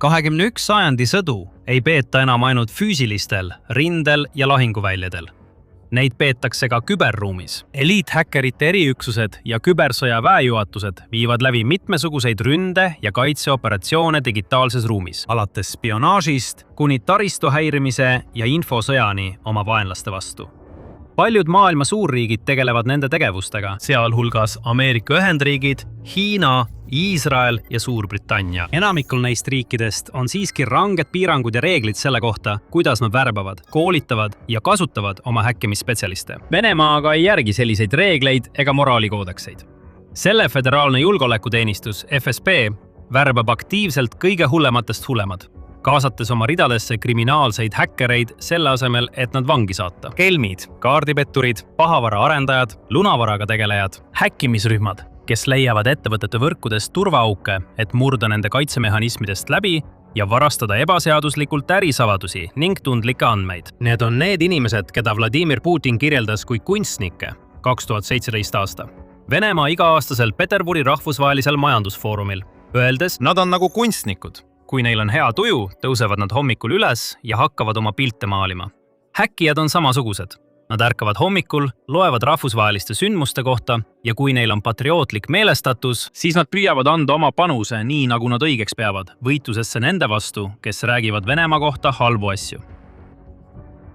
21. sajandi sõdu ei peeta enam ainult füüsilistel, rindel ja lahinguväljadel. Neid peetakse ka küberruumis. Eliithäkkerite eriüksused ja kübersõja väejuhatused viivad läbi mitmesuguseid ründe- ja kaitseoperatsioone digitaalses ruumis, alates spionaažist kuni taristu häirimise ja infosõjani oma vaenlaste vastu. Paljud maailma suurriigid tegelevad nende tegevustega, sealhulgas Ameerika Ühendriigid, Hiina, Iisrael ja Suurbritannia. Enamikul neist riikidest on siiski ranged piirangud ja reeglid selle kohta, kuidas nad värbavad, koolitavad ja kasutavad oma häkkimisspetsialiste. Venemaa aga ei järgi selliseid reegleid ega moraalikoodekseid. Selle föderaalne julgeolekuteenistus FSB värbab aktiivselt kõige hullematest hullemad, kaasates oma ridadesse kriminaalseid häkkereid selle asemel, et nad vangi saata. Kelmid, kaardipetturid, pahavara arendajad, lunavaraga tegelejad, häkkimisrühmad, kes leiavad ettevõtete võrkudest turvaauke, et murda nende kaitsemehhanismidest läbi ja varastada ebaseaduslikult ärisavadusi ning tundlikke andmeid. Need on need inimesed, keda Vladimir Putin kirjeldas kui kunstnikke 2017. aasta. Venemaa iga-aastasel Peterburi rahvusvahelisel majandusfoorumil, öeldes, nad on nagu kunstnikud. Kui neil on hea tuju, tõusevad nad hommikul üles ja hakkavad oma pilte maalima. Häkkijad on samasugused. Nad ärkavad hommikul, loevad rahvusvaheliste sündmuste kohta ja kui neil on patriootlik meelestatus, siis nad püüavad anda oma panuse nii, nagu nad õigeks peavad, võitlusesse nende vastu, kes räägivad Venemaa kohta halbu asju.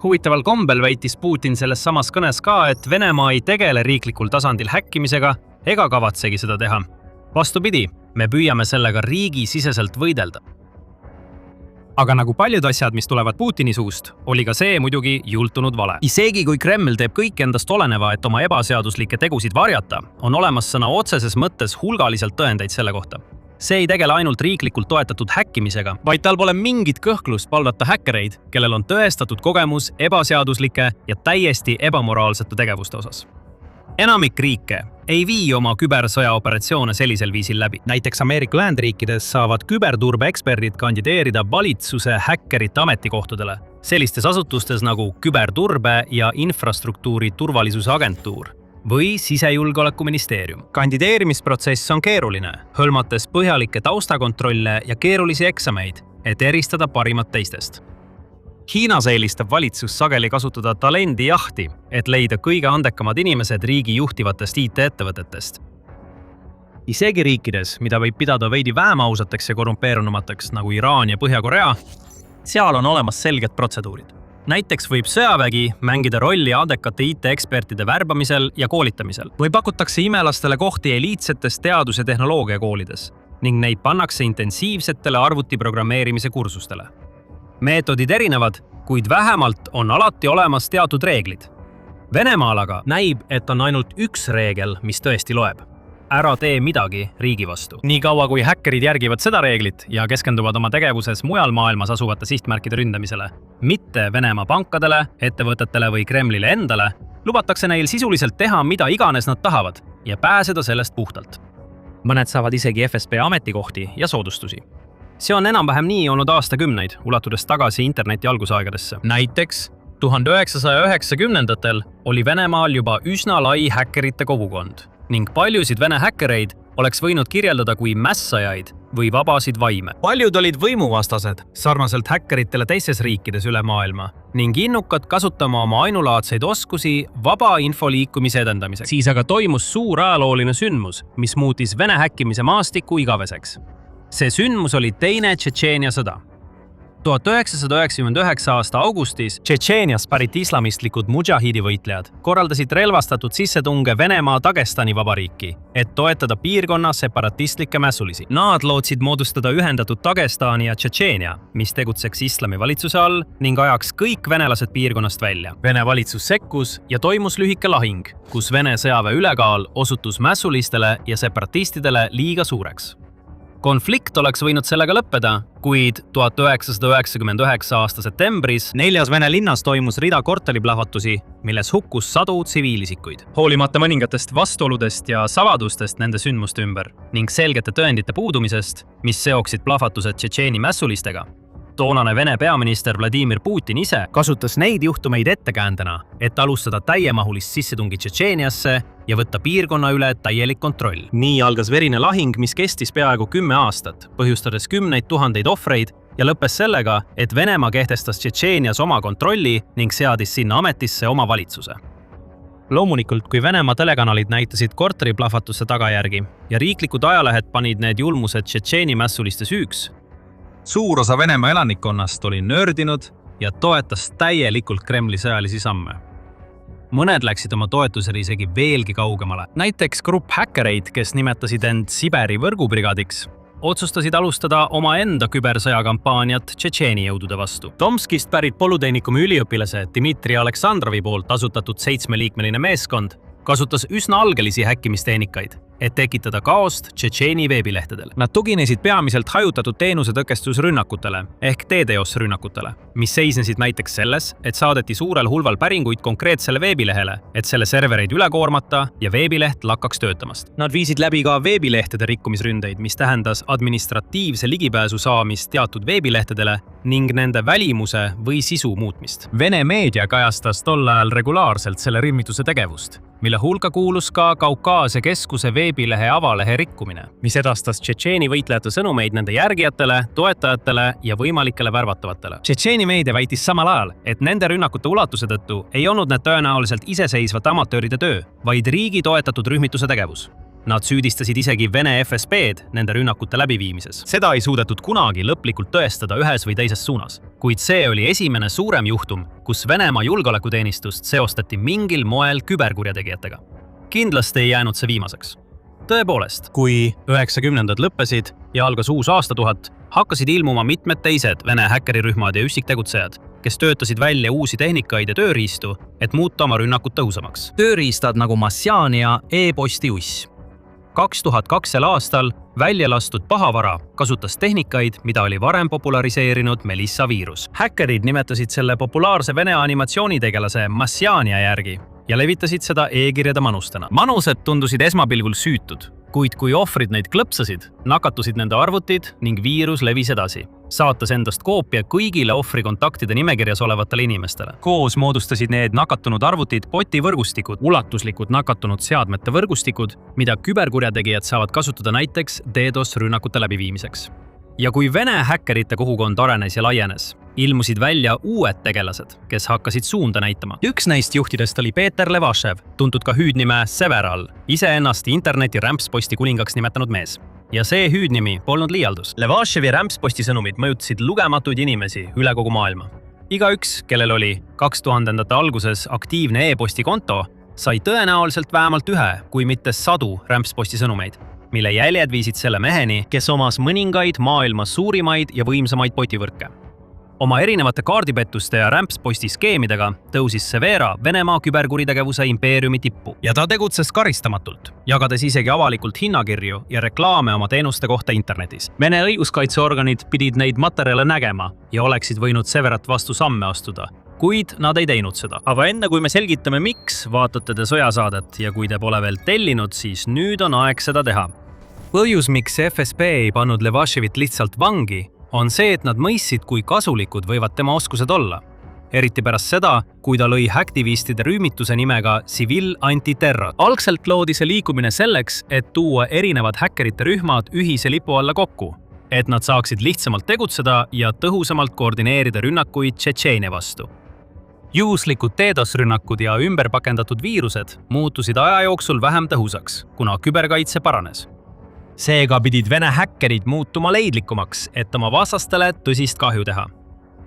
Huvitaval kombel väitis Putin selles samas kõnes ka, et Venemaa ei tegele riiklikul tasandil häkkimisega ega kavatsegi seda teha. Vastupidi, me püüame sellega riigisiseselt võidelda. Aga nagu paljud asjad, mis tulevad Putini suust, oli ka see muidugi jultunud vale. Isegi kui Kreml teeb kõik endast oleneva, et oma ebaseaduslikke tegusid varjata, on olemas sõna otseses mõttes hulgaliselt tõendeid selle kohta. See ei tegele ainult riiklikult toetatud häkkimisega, vaid tal pole mingit kõhklust palvata häkkereid, kellel on tõestatud kogemus ebaseaduslike ja täiesti ebamoraalsete tegevuste osas. Enamik riike ei vii oma kübersõjaoperatsioone sellisel viisil läbi. Näiteks Ameerika Ühendriikides saavad küberturbeeksperdid kandideerida valitsuse häkkerite ametikohtadele, sellistes asutustes nagu küberturbe ja infrastruktuuri turvalisuse agentuur või sisejulgeolekuministeerium. Kandideerimisprotsess on keeruline, hõlmates põhjalikke taustakontrolle ja keerulisi eksameid, et eristada parimat teistest. Hiinas eelistab valitsus sageli kasutada talendijahti, et leida kõige andekamad inimesed riigi juhtivatest IT-ettevõtetest. Isegi riikides, mida võib pidada veidi vähem ausateks ja korrumpeerunumateks nagu Iraan ja Põhja-Korea, seal on olemas selged protseduurid. Näiteks võib sõjavägi mängida rolli adekate IT-ekspertide värbamisel ja koolitamisel. Või pakutakse imelastele kohti eliitsetes teadus- ja tehnoloogiakoolides ning neid pannakse intensiivsetele arvutiprogrammeerimise kursustele. Meetodid erinevad, kuid vähemalt on alati olemas teatud reeglid. Venemaal aga näib, et on ainult üks reegel, mis tõesti loeb. Ära tee midagi riigi vastu. Nii kaua, kui häkkerid järgivad seda reeglit ja keskenduvad oma tegevuses mujal maailmas asuvate sihtmärkide ründamisele, mitte Venemaa pankadele, ettevõtetele või Kremlile endale, lubatakse neil sisuliselt teha, mida iganes nad tahavad ja pääseda sellest puhtalt. Mõned saavad isegi FSB ametikohti ja soodustusi. See on enam-vähem nii olnud aastakümneid, ulatudes tagasi interneti algusaegadesse. Näiteks 1990-ndatel oli Venemaal juba üsna lai häkkerite kogukond ning paljusid Vene häkkereid oleks võinud kirjeldada kui mässajaid või vabasid vaime. Paljud olid võimuvastased, sarnaselt häkkeritele teistes riikides üle maailma ning innukad kasutama oma ainulaadseid oskusi vaba infoliikumise edendamiseks. Siis aga toimus suur ajalooline sündmus, mis muutis Vene häkkimise maastiku igaveseks. See sündmus oli teine Tšetšeenia sõda. 1999 aasta augustis Tšetšeenias pärit islamistlikud mudžahidi võitlejad korraldasid relvastatud sissetunge Venemaa Dagestani vabariiki, et toetada piirkonna separatistlikke mässulisi. Nad lootsid moodustada ühendatud Dagestani ja Tšetšeenia, mis tegutseks islami valitsuse all ning ajaks kõik venelased piirkonnast välja. Vene valitsus sekkus ja toimus lühike lahing, kus Vene sõjaväe ülekaal osutus mässulistele ja separatistidele liiga suureks. Konflikt oleks võinud sellega lõppeda, kuid 1999 aasta septembris 4 Vene linnas toimus rida korteriplahvatusi, milles hukkus sadu tsiviilisikuid. Hoolimata mõningatest vastuoludest ja savadustest nende sündmuste ümber ning selgete tõendite puudumisest, mis seoksid plahvatused Tšetšeeni mässulistega, toonane Vene peaminister Vladimir Putin ise kasutas neid juhtumeid ettekäändena, et alustada täiemahulist sissetungi Tšetšeeniasse ja võtta piirkonna üle täielik kontroll. Nii algas verine lahing, mis kestis peaaegu 10 aastat, põhjustades kümneid tuhandeid ohvreid ja lõppes sellega, et Venemaa kehtestas Tšetšeenias oma kontrolli ning seadis sinna ametisse oma valitsuse. Loomulikult, kui Venemaa telekanalid näitasid korteriplahvatuste tagajärgi ja riiklikud ajalehed panid need julmused Tšetšeeni mässuliste süüks, suur osa Venemaa elanikkonnast oli nördinud ja toetas täielikult Kremli sõjalisi samme. Mõned läksid oma toetusele isegi veelgi kaugemale. Näiteks grupp häkkereid, kes nimetasid end Siberi võrgubrigadiks, otsustasid alustada omaenda kübersõjakampaaniat Tšetšeeni jõudude vastu. Tomskist pärit polütehnikumi üliõpilase Dmitri Aleksandrovi poolt asutatud 7-liikmeline meeskond kasutas üsna algelisi häkkimistehnikaid, et tekitada kaost Tšetšeeni veebilehtedel. Nad tuginesid peamiselt hajutatud teenusetõkestusrünnakutele ehk DDoS-rünnakutele, mis seisnesid näiteks selles, et saadeti suurel hulval päringuid konkreetsele veebilehele, et selle servereid üle koormata ja veebileht lakkaks töötamast. Nad viisid läbi ka veebilehtede rikkumisründeid, mis tähendas administratiivse ligipääsu saamist teatud veebilehtedele ning nende välimuse või sisu muutmist. Vene meedia kajastas tol ajal regulaarselt selle rühmituse tegevust, mille hulka kuulus ka Kaukaasia keskuse veebilehe avalehe rikkumine, mis edastas Tšetšeeni võitlejate sõnumeid nende järgijatele, toetajatele ja võimalikele värvatavatele. Tšetšeeni meedia väitis samal ajal, et nende rünnakute ulatuse tõttu ei olnud need tõenäoliselt iseseisvate amatööride töö, vaid riigi toetatud rühmituse tegevus. Nad süüdistasid isegi Vene FSB-d nende rünnakute läbiviimises. Seda ei suudetud kunagi lõplikult tõestada ühes või teises suunas, kuid see oli esimene suurem juhtum, kus Venemaa julgeolekuteenistust seostati mingil moel küberkurjategijatega. Kindlasti ei jäänud see viimaseks. Tõepoolest, kui 90-ndad lõppesid ja algas uus aastatuhat, hakkasid ilmuma mitmed teised Vene häkkerirühmad ja üksiktegutsejad, kes töötasid välja uusi tehnikaid ja tööriistu, et muuta oma rünnakud tõhusamaks. Tööriistad nagu Massian ja e-posti uss. 2002 aastal välja lastud pahavara kasutas tehnikaid, mida oli varem populariseerinud Melissa viirus. Häkkerid nimetasid selle populaarse Vene animatsioonitegelase Massiania järgi ja levitasid seda e-kirjade manustena. Manused tundusid esmapilgul süütud, kuid kui ohvrid neid klõpsasid, nakatusid nende arvutid ning viirus levis edasi, saates endast koopia kõigile ohvri kontaktide nimekirjas olevatele inimestele. Koos moodustasid need nakatunud arvutid botivõrgustikud, ulatuslikud nakatunud seadmete võrgustikud, mida küberkurjategijad saavad kasutada näiteks DDoS-rünnakute läbiviimiseks. Ja kui Vene häkkerite kogukond arenes ja laienes, ilmusid välja uued tegelased, kes hakkasid suunda näitama. Üks neist juhtidest oli Peeter Levashev, tuntud ka hüüdnime Several, iseennast interneti rämpsposti kulingaks nimetanud mees. Ja see hüüdnimi polnud liialdus. Levashevi rämpsposti sõnumid mõjutasid lugematuid inimesi üle kogu maailma. Igaüks, kellel oli 2000-ndate alguses aktiivne e-posti konto, sai tõenäoliselt vähemalt ühe, kui mitte 100 rämpsposti sõnumeid, mille jäljed viisid selle meheni, kes omas mõningaid maailma suurimaid ja võimsamaid botivõrke. Oma erinevate kaardipettuste ja rämpsposti skeemidega tõusis Severa Venemaa küberkuritegevuse impeeriumi tippu ja ta tegutses karistamatult, jagades isegi avalikult hinnakirju ja reklaame oma teenuste kohta internetis. Vene õiguskaitseorganid pidid neid materjale nägema ja oleksid võinud Severat vastu samme astuda, kuid nad ei teinud seda. Aga enne kui me selgitame, miks vaatate te sõjasaadet ja kui te pole veel tellinud, siis nüüd on aeg seda teha. Põhjus, miks FSB ei pannud Levashevit lihtsalt vangi, on see, et nad mõistsid, kui kasulikud võivad tema oskused olla. Eriti pärast seda, kui ta lõi häktivistide rühmituse nimega Civil Antiterror. Algselt loodi see liikumine selleks, et tuua erinevad häkkerite rühmad ühise lipu alla kokku, et nad saaksid lihtsamalt tegutseda ja tõhusamalt koordineerida rünnakuid Tšetšeenia vastu. Juhuslikud DDoS-rünnakud ja ümberpakendatud viirused muutusid aja jooksul vähem tõhusaks, kuna küberkaitse paranes. Seega pidid Vene häkkerid muutuma leidlikumaks, et oma vastastele tõsist kahju teha.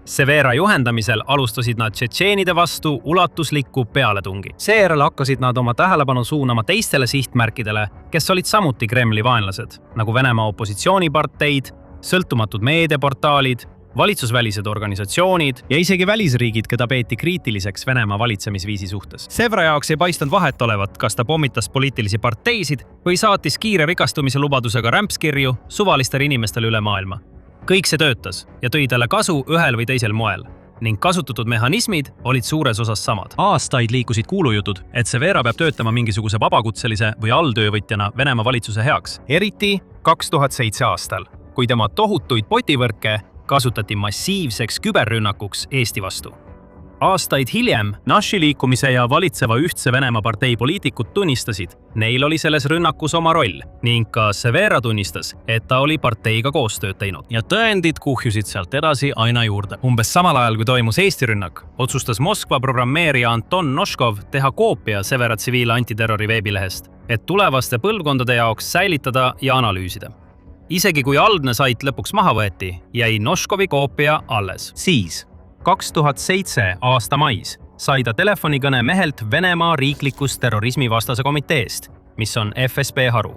Severa juhendamisel alustasid nad tšetšeenide vastu ulatuslikku pealetungi. Seejärel hakkasid nad oma tähelepanu suunama teistele sihtmärkidele, kes olid samuti Kremli vaenlased, nagu Venemaa opositsiooniparteid, sõltumatud meediaportaalid, valitsusvälised organisatsioonid ja isegi välisriigid, keda peeti kriitiliseks Venemaa valitsemisviisi suhtes. Severa jaoks ei paistanud vahet olevat, kas ta pommitas poliitilisi parteisid või saatis kiire rikastumise lubadusega rämpskirju suvalistele inimestele üle maailma. Kõik see töötas ja tõi talle kasu ühel või teisel moel ning kasutatud mehhanismid olid suures osas samad. Aastaid liikusid kuulujutud, et Severa peab töötama mingisuguse vabakutselise või alltöövõtjana Venemaa valitsuse heaks. Eriti 2007 aastal, kui tema tohutuid botivõrke kasutati massiivseks küberrünnakuks Eesti vastu. Aastaid hiljem Naši liikumise ja valitseva Ühtse Venemaa partei poliitikud tunnistasid, neil oli selles rünnakus oma roll ning ka Severa tunnistas, et ta oli parteiga koostööd teinud. Ja tõendid kuhjusid sealt edasi aina juurde. Umbes samal ajal, kui toimus Eesti rünnak, otsustas Moskva programmeerija Anton Noškov teha koopia Severa tsiviil antiterrori veebilehest, et tulevaste põlvkondade jaoks säilitada ja analüüsida. Isegi kui algne sait lõpuks maha võeti, jäi Noškovi koopia alles. Siis 2007 aasta mais sai ta telefonikõne mehelt Venemaa riiklikust terrorismivastase komiteest, mis on FSB haru.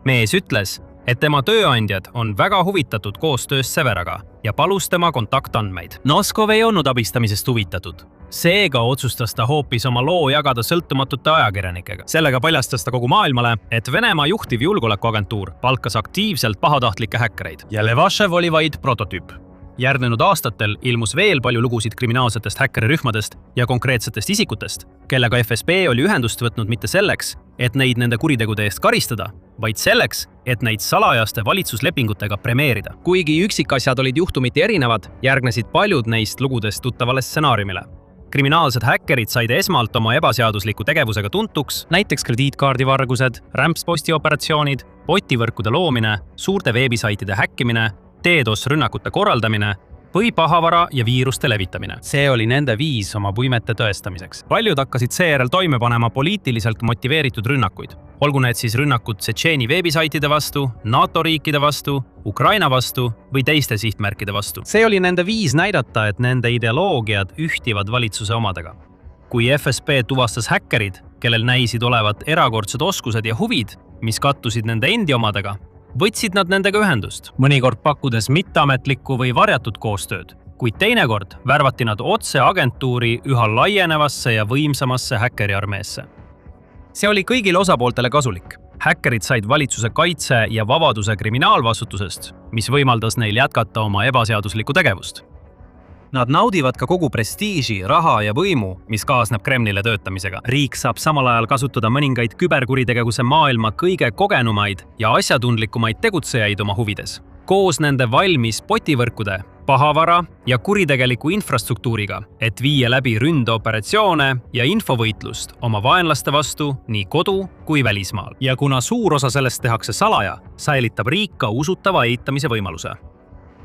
Mees ütles, et tema tööandjad on väga huvitatud koostöös Severaga ja palus tema kontaktandmeid. Noškov ei olnud abistamisest huvitatud. Seega otsustas ta hoopis oma loo jagada sõltumatute ajakirjanikega. Sellega paljastas ta kogu maailmale, et Venemaa juhtiv julgeolekuagentuur palkas aktiivselt pahatahtlikke häkkereid ja Levashev oli vaid prototüüp. Järgnenud aastatel ilmus veel palju lugusid kriminaalsetest häkkerirühmadest ja konkreetsetest isikutest, kellega FSB oli ühendust võtnud mitte selleks, et neid nende kuritegude eest karistada, vaid selleks, et neid salajaste valitsuslepingutega premeerida. Kuigi üksikasjad olid juhtumiti erinevad, järgnesid paljud neist lugudest tuttavale stsenaariumile. Kriminaalsed häkkerid said esmalt oma ebaseadusliku tegevusega tuntuks, näiteks krediitkaardivargused, rämpsposti operatsioonid, botivõrkude loomine, suurte veebisaitide häkkimine, DDoS-rünnakute korraldamine või pahavara ja viiruste levitamine. See oli nende viis oma võimete tõestamiseks. Paljud hakkasid seejärel toime panema poliitiliselt motiveeritud rünnakuid. Olgu need siis rünnakud Tšetšeeni veebisaitide vastu, NATO riikide vastu, Ukraina vastu või teiste sihtmärkide vastu. See oli nende viis näidata, et nende ideoloogiad ühtivad valitsuse omadega. Kui FSB tuvastas häkkerid, kellel näisid olevat erakordsed oskused ja huvid, mis kattusid nende endi omadega, võtsid nad nendega ühendust, mõnikord pakkudes mitteametlikku või varjatud koostööd, kuid teinekord värvati nad otse agentuuri üha laienevasse ja võimsamasse häkkeriarmeesse. See oli kõigile osapooltele kasulik. Häkkerid said valitsuse kaitse ja vabaduse kriminaalvastutusest, mis võimaldas neil jätkata oma ebaseaduslikku tegevust. Nad naudivad ka kogu prestiiži, raha ja võimu, mis kaasneb Kremlile töötamisega. Riik saab samal ajal kasutada mõningaid küberkuritegevuse maailma kõige kogenumaid ja asjatundlikumaid tegutsejaid oma huvides. Koos nende valmis botivõrkude, pahavara ja kuritegeliku infrastruktuuriga, et viia läbi ründeoperatsioone ja infovõitlust oma vaenlaste vastu nii kodu kui välismaal. Ja kuna suur osa sellest tehakse salaja, säilitab riik ka usutava eitamise võimaluse.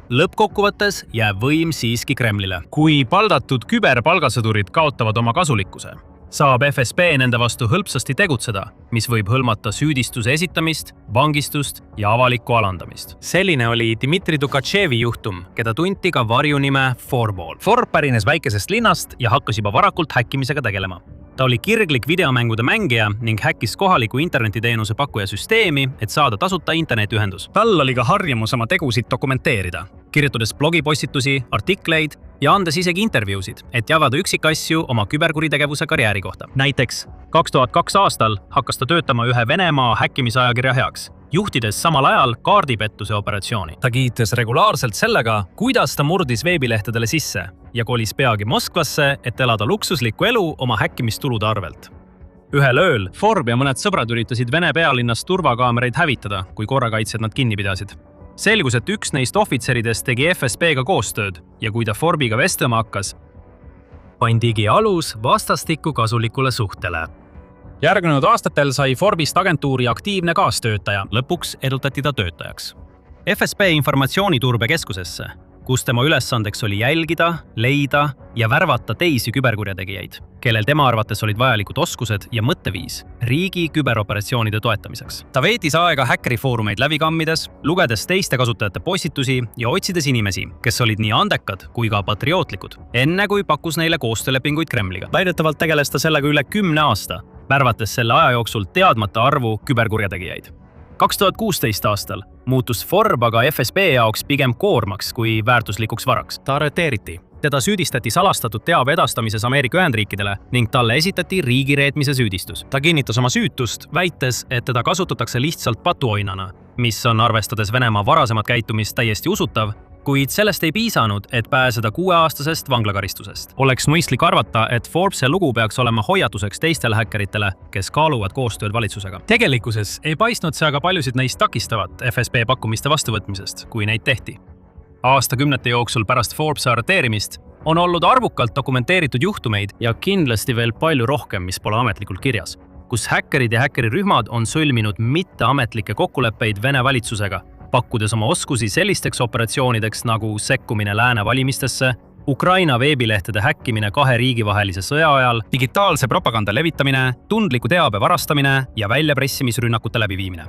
Lõppkokkuvõttes jääb võim siiski Kremlile. Kui paldatud küberpalgasõdurid kaotavad oma kasulikkuse, saab FSB nende vastu hõlpsasti tegutseda, mis võib hõlmata süüdistuse esitamist, vangistust ja avalikku alandamist. Selline oli Dmitri Tukatševi juhtum, keda tunti ka varjunime Forball. Forb pärines väikesest linnast ja hakkas juba varakult häkkimisega tegelema. Ta oli kirglik videomängude mängija ning häkkis kohaliku internetiteenuse pakkuja süsteemi, et saada tasuta internetiühendus. Tal oli ka harjumus oma tegusid dokumenteerida, kirjutades blogipostitusi, artikleid ja andes isegi intervjuusid, et jagada üksikasju oma küberkuritegevuse karjääri kohta. Näiteks 2002 aastal hakkas ta töötama ühe Venemaa häkkimisajakirja heaks, juhtides samal ajal kaardipettuse operatsiooni. Ta kiites regulaarselt sellega, kuidas ta murdis veebilehtedele sisse ja kolis peagi Moskvasse, et elada luksuslikku elu oma häkkimistulude arvelt. Ühel ööl Forb ja mõned sõbrad üritasid Vene pealinnas turvakaameraid hävitada, kui korrakaitsjad nad kinni pidasid. Selgus, et üks neist ohvitseridest tegi FSB-ga koostööd ja kui ta Forbiga vestlema hakkas, pandigi alus vastastikku kasulikule suhtele. Järgnenud aastatel sai Forbist agentuuri aktiivne kaastöötaja. Lõpuks edutati ta töötajaks FSB informatsiooniturbekeskusesse, kus tema ülesandeks oli jälgida, leida ja värvata teisi küberkurjategijaid, kellel tema arvates olid vajalikud oskused ja mõtteviis riigi küberoperatsioonide toetamiseks. Ta veetis aega häkkerifoorumeid läbi kammides, lugedes teiste kasutajate postitusi ja otsides inimesi, kes olid nii andekad kui ka patriootlikud, enne kui pakkus neile koostöölepinguid Kremliga. Väidetavalt tegeles ta sellega üle 10 aasta, värvates selle aja jooksul teadmata arvu küberkurjategijaid. 2016 aastal muutus Forb aga FSB jaoks pigem koormaks kui väärtuslikuks varaks. Ta arreteeriti. Teda süüdistati salastatud teabe edastamises Ameerika Ühendriikidele ning talle esitati riigireetmise süüdistus. Ta kinnitas oma süütust, väites, et teda kasutatakse lihtsalt patuoinana, mis on arvestades Venemaa varasemat käitumist täiesti usutav, kuid sellest ei piisanud, et pääseda 6-aastasest vanglakaristusest. Oleks mõistlik arvata, et Forbese lugu peaks olema hoiatuseks teistele häkkeritele, kes kaaluvad koostööd valitsusega. Tegelikkuses ei paistnud see aga paljusid neist takistavat FSB pakkumiste vastuvõtmisest, kui neid tehti. Aastakümnete jooksul pärast Forbesi arreteerimist on olnud arvukalt dokumenteeritud juhtumeid ja kindlasti veel palju rohkem, mis pole ametlikult kirjas, kus häkkerid ja häkkerirühmad on sõlminud mitteametlikke kokkuleppeid Vene valitsusega, pakkudes oma oskusi sellisteks operatsioonideks nagu sekkumine lääne valimistesse, Ukraina veebilehtede häkkimine 2 riigi vahelise sõja ajal, digitaalse propaganda levitamine, tundliku teabe varastamine ja väljapressimisrünnakute läbiviimine.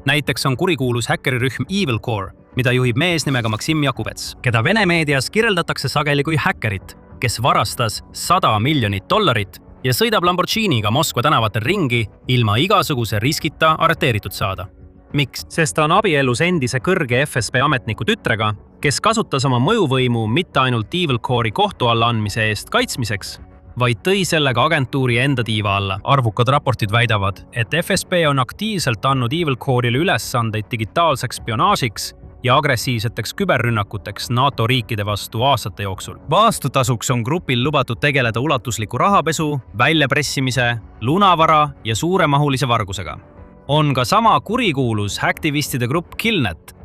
Näiteks on kurikuulus häkkerirühm Evil Core, mida juhib mees nimega Maksim Jakubets, keda Vene meedias kirjeldatakse sageli kui häkkerit, kes varastas $100 miljonit ja sõidab Lamborghiniga Moskva tänavatel ringi ilma igasuguse riskita arreteeritud saada. Miks? Sest ta on abielus endise kõrge FSB ametniku tütrega, kes kasutas oma mõjuvõimu mitte ainult Evil Core'i kohtu alla andmise eest kaitsmiseks, vaid tõi sellega agentuuri enda tiiva alla. Arvukad raportid väidavad, et FSB on aktiivselt andnud Evil Core'ile ülesandeid digitaalseks spionaažiks ja agressiivseteks küberrünnakuteks NATO riikide vastu aastate jooksul. Vastutasuks on grupil lubatud tegeleda ulatusliku rahapesu, väljapressimise, lunavara ja suuremahulise vargusega. On ka sama kurikuulus häktivistide grupp Killnet.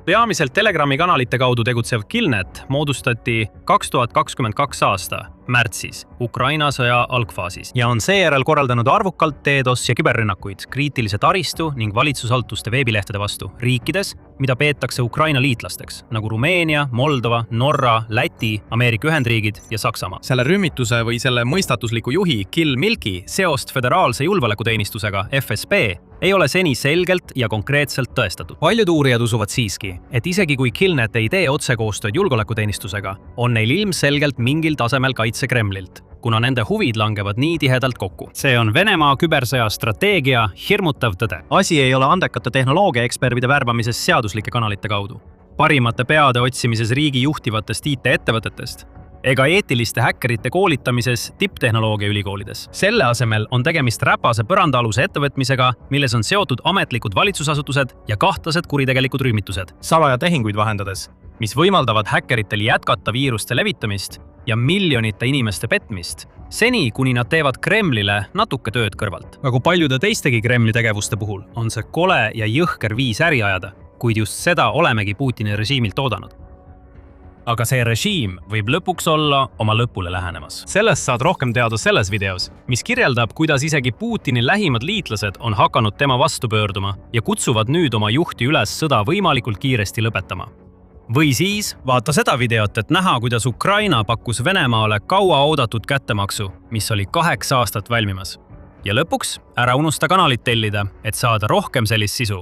Peamiselt Telegrami kanalite kaudu tegutsev Killnet moodustati 2022 aasta märtsis Ukraina sõja algfaasis ja on seejärel korraldanud arvukalt DDoS ja küberrünnakuid kriitilise taristu ning valitsusasutuste veebilehtede vastu riikides, mida peetakse Ukraina liitlasteks, nagu Rumeenia, Moldova, Norra, Läti, Ameerika Ühendriigid ja Saksamaa. Selle rühmituse või selle mõistatusliku juhi Kill Milki seost föderaalse julgeolekuteenistusega FSB ei ole seni selgelt ja konkreetselt tõestatud. Paljud uurijad usuvad siiski, et isegi kui Killnet ei tee otsekoostööd julgeolekuteenistusega, on neil ilmselgelt mingil tasemel kaitse Kremlilt, kuna nende huvid langevad nii tihedalt kokku. See on Venemaa kübersõja strateegia hirmutav tõde. Asi ei ole andekate tehnoloogiaekspertide värbamises seaduslike kanalite kaudu, parimate peade otsimises riigi juhtivatest IT-ettevõtetest ega eetiliste häkkerite koolitamises tipptehnoloogia ülikoolides. Selle asemel on tegemist räpase põrandaaluse ettevõtmisega, milles on seotud ametlikud valitsusasutused ja kahtlased kuritegelikud rühmitused. Salajatehinguid vahendades, mis võimaldavad häkkeritel jätkata viiruste levitamist ja miljonite inimeste petmist, seni kuni nad teevad Kremlile natuke tööd kõrvalt. Nagu paljude teistegi Kremli tegevuste puhul on see kole ja jõhker viis äri ajada, kuid just seda olemegi Putini režiimilt oodanud. Aga see režiim võib lõpuks olla oma lõpule lähenemas. Sellest saad rohkem teada selles videos, mis kirjeldab, kuidas isegi Putini lähimad liitlased on hakanud tema vastu pöörduma ja kutsuvad nüüd oma juhti üles sõda võimalikult kiiresti lõpetama. Või siis vaata seda videot, et näha, kuidas Ukraina pakkus Venemaale kaua oodatud kättemaksu, mis oli 8 aastat valmimas. Ja lõpuks ära unusta kanalit tellida, et saada rohkem sellist sisu.